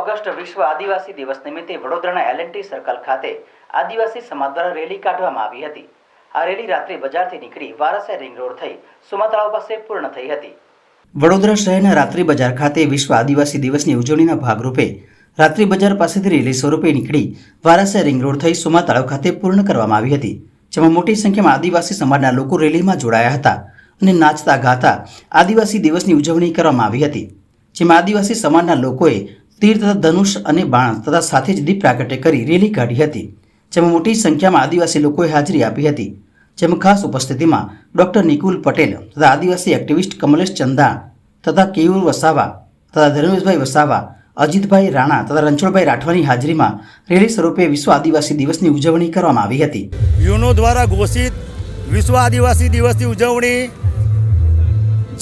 August વિશ્વ આદિવાસી દિવસ નિમિત્તે વડોદરાના એલ&ટી સર્કલ ખાતે આદિવાસી સમાજ દ્વારા રેલી કાઢવામાં આવી હતી। આ રેલી રાત્રે બજારથી નીકળી વારસિયા રિંગ રોડ થઈ સુમા તળાવ પાસે પૂર્ણ થઈ હતી। વડોદરા શહેરના રાત્રિ બજાર ખાતે વિશ્વ આદિવાસી દિવસની ઉજવણીના ભાગરૂપે રાત્રિ બજાર પાસેથી રેલી સ્વરૂપે નીકળી વારસિયા રિંગ રોડ થઈ સુમા તળાવ ખાતે પૂર્ણ કરવામાં આવી હતી, જેમાં મોટી સંખ્યામાં આદિવાસી સમાજના લોકો રેલીમાં જોડાયા હતા અને નાચતા ગાતા આદિવાસી દિવસની ઉજવણી કરવામાં આવી હતી, જેમાં આદિવાસી સમાજના લોકોએ તીર તથા ધનુષ અને બાણ તથા સાથે જ દીપ પ્રાગટ્ય કરી રેલી કાઢી હતી, જેમાં મોટી સંખ્યામાં આદિવાસી લોકોએ હાજરી આપી હતી, જેમાં ખાસ ઉપસ્થિતિમાં ડોક્ટર નિકુલ પટેલ તથા આદિવાસી એક્ટિવિસ્ટ કમલેશ ચંદા તથા કેયુર વસાવા તથા ધર્મેશભાઈ વસાવા, અજીતભાઈ રાણા તથા રણછોડભાઈ રાઠવાની હાજરીમાં રેલી સ્વરૂપે વિશ્વ આદિવાસી દિવસની ઉજવણી કરવામાં આવી હતી। યુનો દ્વારા ઘોષિત વિશ્વ આદિવાસી દિવસની ઉજવણી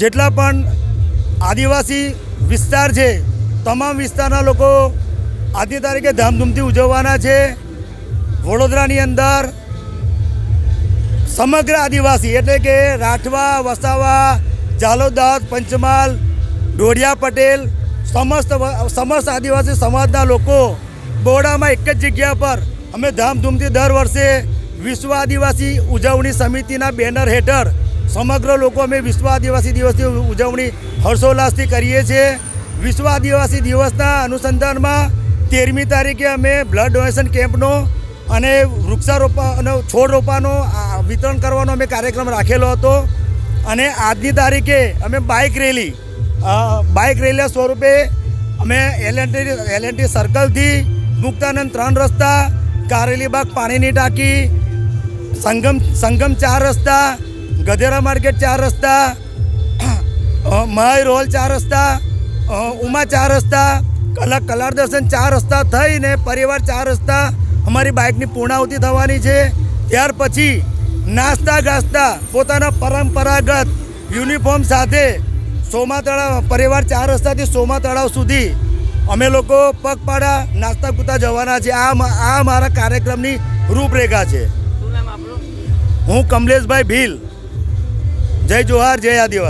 જેટલા પણ આદિવાસી વિસ્તાર છે તમામ વિસ્તારના લોકો આજની તારીખે ધામધૂમથી ઉજવવાના છે। વડોદરાની અંદર સમગ્ર આદિવાસી એટલે કે રાઠવા, વસાવા, ઝાલોદાસ, પંચમહાલ, ડોડિયા પટેલ સમસ્ત આદિવાસી સમાજના લોકો બોડામાં એક જ જગ્યા પર અમે ધામધૂમથી દર વર્ષે વિશ્વ આદિવાસી ઉજવણી સમિતિના બેનર હેઠળ સમગ્ર લોકો અમે વિશ્વ આદિવાસી દિવસની ઉજવણી હર્ષોલ્લાસથી કરીએ છીએ। વિશ્વ આદિવાસી દિવસના અનુસંધાનમાં 13મી તારીખે અમે બ્લડ ડોનેશન કેમ્પનો અને વૃક્ષારોપણ અને છોડ રોપાનો વિતરણ કરવાનો અમે કાર્યક્રમ રાખેલો હતો અને આજની તારીખે અમે બાઇક રેલી સ્વરૂપે અમે એલ&ટી સર્કલથી મુક્તાનંદ 3 રસ્તા, કારેલીબાગ પાણીની ટાંકી, સંગમ 4 રસ્તા, ગધેરા માર્કેટ 4 રસ્તા, મહાઈ રોલ 4 રસ્તા, ઉમા 4 રસ્તા, કલાર દર્શન 4 રસ્તા થઈને પરિવાર 4 રસ્તા અમારી બાઇકની પૂર્ણાહુતિ થવાની છે। ત્યાર પછી નાસ્તા ગાસ્તા પોતાના પરંપરાગત યુનિફોર્મ સાથે સોમા તળાવ પરિવાર 4 રસ્તાથી સોમા તળાવ સુધી અમે લોકો પગપાળા નાસ્તા કૂતા જવાના છે। આ મારા કાર્યક્રમની રૂપરેખા છે। હું કમલેશભાઈ ભીલ। જય જોહાર, જય આદિવાસી।